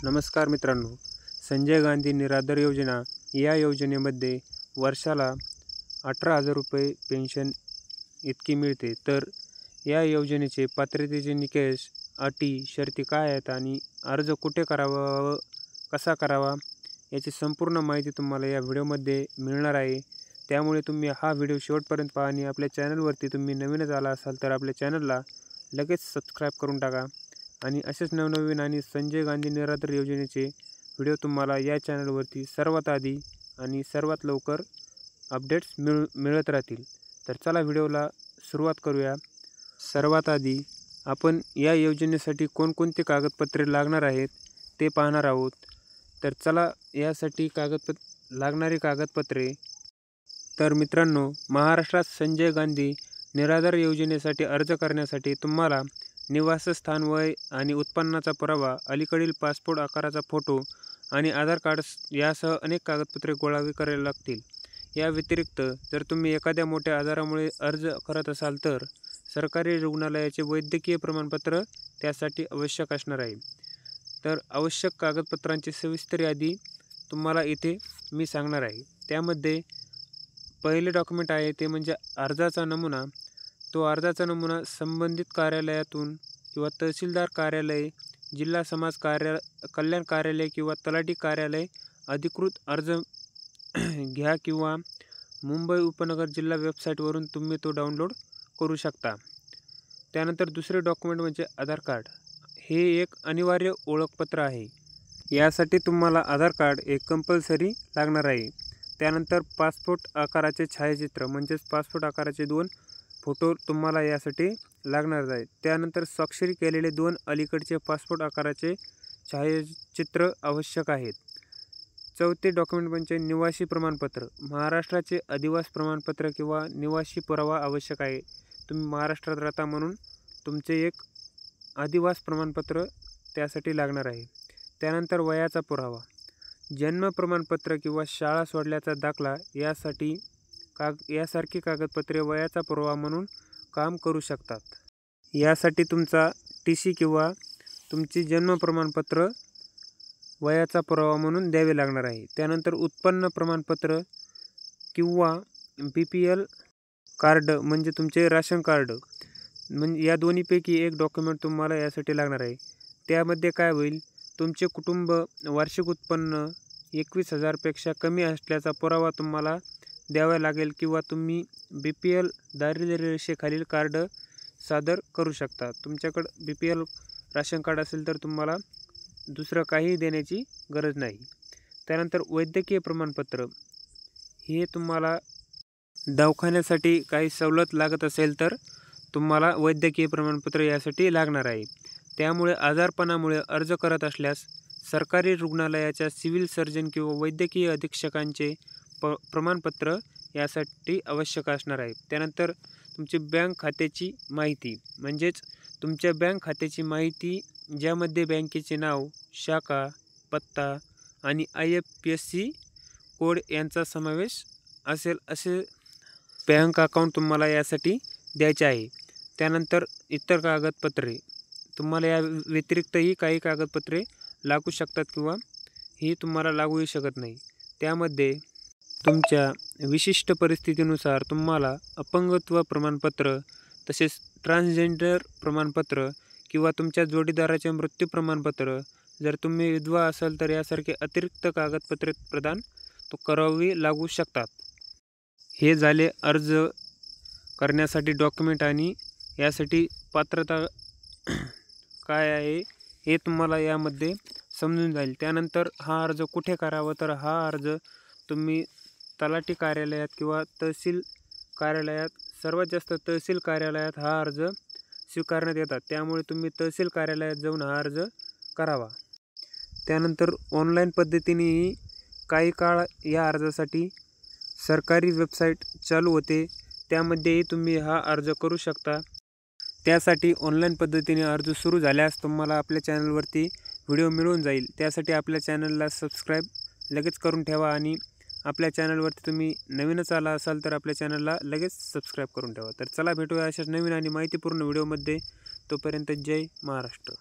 नमस्कार मित्रांनो, संजय गांधी निराधार योजना या योजनेमध्ये वर्षाला 18,000 रुपये पेन्शन इतकी मिळते. तर या योजनेचे पात्रतेचे निकष, अटी, शर्ती काय आहेत आणि अर्ज कुठे करावा व कसा करावा याची संपूर्ण माहिती तुम्हाला या व्हिडिओमध्ये मिळणार आहे. त्यामुळे तुम्ही हा व्हिडिओ शेवटपर्यंत पहा आणि आपल्या चॅनलवरती तुम्ही नवीनच आला असाल तर आपल्या चॅनलला लगेच सबस्क्राईब करून टाका. आणि असेच नवनवीन आणि संजय गांधी निराधार योजनेचे व्हिडिओ तुम्हाला या चॅनलवरती सर्वात आधी आणि सर्वात लवकर अपडेट्स मिळत राहतील. तर चला व्हिडिओला सुरुवात करूया. सर्वात आधी आपण या योजनेसाठी कोणकोणती कागदपत्रे लागणार आहेत ते पाहणार आहोत. तर चला यासाठी लागणारी कागदपत्रे. तर मित्रांनो, महाराष्ट्रात संजय गांधी निराधार योजनेसाठी अर्ज करण्यासाठी तुम्हाला निवासस्थान, वय आणि उत्पन्नाचा पुरावा, अलीकडील पासपोर्ट आकाराचा फोटो आणि आधार कार्ड यासह अनेक कागदपत्रे गोळा करावी लागतील. या व्यतिरिक्त जर तुम्ही एखाद्या मोठ्या आजारामुळे अर्ज करत असाल तर सरकारी रुग्णालयाचे वैद्यकीय प्रमाणपत्र त्यासाठी आवश्यक असणार आहे. तर आवश्यक कागदपत्रांची सविस्तर यादी तुम्हाला इथे मी सांगणार आहे. त्यामध्ये पहिले डॉक्युमेंट आहे ते म्हणजे अर्जाचा नमुना. तो अर्जाचा नमुना संबंधित कार्यालयातून किंवा तहसीलदार कार्यालय, जिल्हा समाज कल्याण कार्यालय किंवा तलाठी कार्यालय अधिकृत अर्ज घ्या किंवा मुंबई उपनगर जिल्हा वेबसाईटवरून तुम्ही तो डाउनलोड करू शकता. त्यानंतर दुसरे डॉक्युमेंट म्हणजे आधार कार्ड. हे एक अनिवार्य ओळखपत्र आहे. यासाठी तुम्हाला आधार कार्ड एक कंपल्सरी लागणार आहे. त्यानंतर पासपोर्ट आकाराचे छायाचित्र म्हणजेच पासपोर्ट आकाराचे 2 फोटो तुम्हाला यासाठी लागणार आहेत. त्यानंतर स्वाक्षरी केलेले 2 अलीकडचे पासपोर्ट आकाराचे छायाचित्र आवश्यक आहेत. चौथे डॉक्युमेंट म्हणजे निवासी प्रमाणपत्र. महाराष्ट्राचे अधिवास प्रमाणपत्र किंवा निवासी पुरावा आवश्यक आहे. तुम्ही महाराष्ट्रात राहता म्हणून तुमचे एक अधिवास प्रमाणपत्र त्यासाठी लागणार आहे. त्यानंतर वयाचा पुरावा, जन्म प्रमाणपत्र किंवा शाळा सोडल्याचा दाखला यासारखी कागदपत्रे वयाचा पुरावा म्हणून काम करू शकतात. यासाठी तुमचा TC किंवा तुमची जन्म प्रमाणपत्र वयाचा पुरावा म्हणून द्यावे लागणार आहे. त्यानंतर उत्पन्न प्रमाणपत्र किंवा BPL कार्ड म्हणजे तुमचे राशन कार्ड, म्हणजे या दोन्हीपैकी एक डॉक्युमेंट तुम्हाला यासाठी लागणार आहे. त्यामध्ये काय होईल, तुमचे कुटुंब वार्षिक उत्पन्न 21,000 पेक्षा कमी असल्याचा पुरावा तुम्हाला द्यावा लागेल किंवा तुम्ही BPL दारिद्र्य रेषेखालील कार्ड सादर करू शकता. तुमच्याकडं BPL राशन कार्ड असेल तर तुम्हाला दुसरं काही देण्याची गरज नाही. त्यानंतर वैद्यकीय प्रमाणपत्र, हे तुम्हाला दवाखान्यासाठी काही सवलत लागत असेल तर तुम्हाला वैद्यकीय प्रमाणपत्र यासाठी लागणार आहे. त्यामुळे आजारपणामुळे अर्ज करत असल्यास सरकारी रुग्णालयाच्या सिव्हिल सर्जन किंवा वैद्यकीय अधीक्षकांचे प्रमाणपत्र यासाठी आवश्यक असणार आहे. त्यानंतर तुमची बँक खात्याची माहिती म्हणजेच तुमच्या बँक खात्याची माहिती, ज्यामध्ये बँकेचे नाव, शाखा, पत्ता आणि IFSC कोड यांचा समावेश असेल असे बँक अकाउंट तुम्हाला यासाठी द्यायचे आहे. त्यानंतर इतर कागदपत्रे, तुम्हाला या व्यतिरिक्तही काही कागदपत्रे लागू शकतात किंवा ही तुम्हाला लागूही शकत नाही. त्यामध्ये तुमच्या विशिष्ट परिस्थितीनुसार तुम्हाला अपंगत्व प्रमाणपत्र, तसेच ट्रान्सजेंडर प्रमाणपत्र किंवा तुमच्या जोडीदाराचे मृत्यू प्रमाणपत्र, जर तुम्ही विधवा असाल तर यासारखे अतिरिक्त कागदपत्रे प्रदान करावी लागू शकतात. हे झाले अर्ज करण्यासाठी डॉक्युमेंट आणि यासाठी पात्रता काय आहे हे तुम्हाला यामध्ये समजून जाईल. त्यानंतर हा अर्ज कुठे करावा, तर हा अर्ज तुम्ही तलाठी कार्यालयात किंवा तहसील कार्यालयात, सर्वात जास्त तहसील कार्यालयात हा अर्ज स्वीकारण्यात येतात. त्यामुळे तुम्ही तहसील कार्यालयात जाऊन हा अर्ज करावा. त्यानंतर ऑनलाईन पद्धतीनेही काही काळ या अर्जासाठी सरकारी वेबसाईट चालू होते, त्यामध्येही तुम्ही हा अर्ज करू शकता. त्यासाठी ऑनलाईन पद्धतीने अर्ज सुरू झाल्यास तुम्हाला आपल्या चॅनलवरती व्हिडिओ मिळून जाईल. त्यासाठी आपल्या चॅनलला सबस्क्राईब लगेच करून ठेवा आणि आपल्या चॅनलवरती तुम्ही नवीनच आला असाल तर आपल्या चॅनलला लगेच सबस्क्राईब करून ठेवा. तर चला भेटूया अशाच नवीन आणि माहितीपूर्ण व्हिडिओमध्ये. तोपर्यंत जय महाराष्ट्र.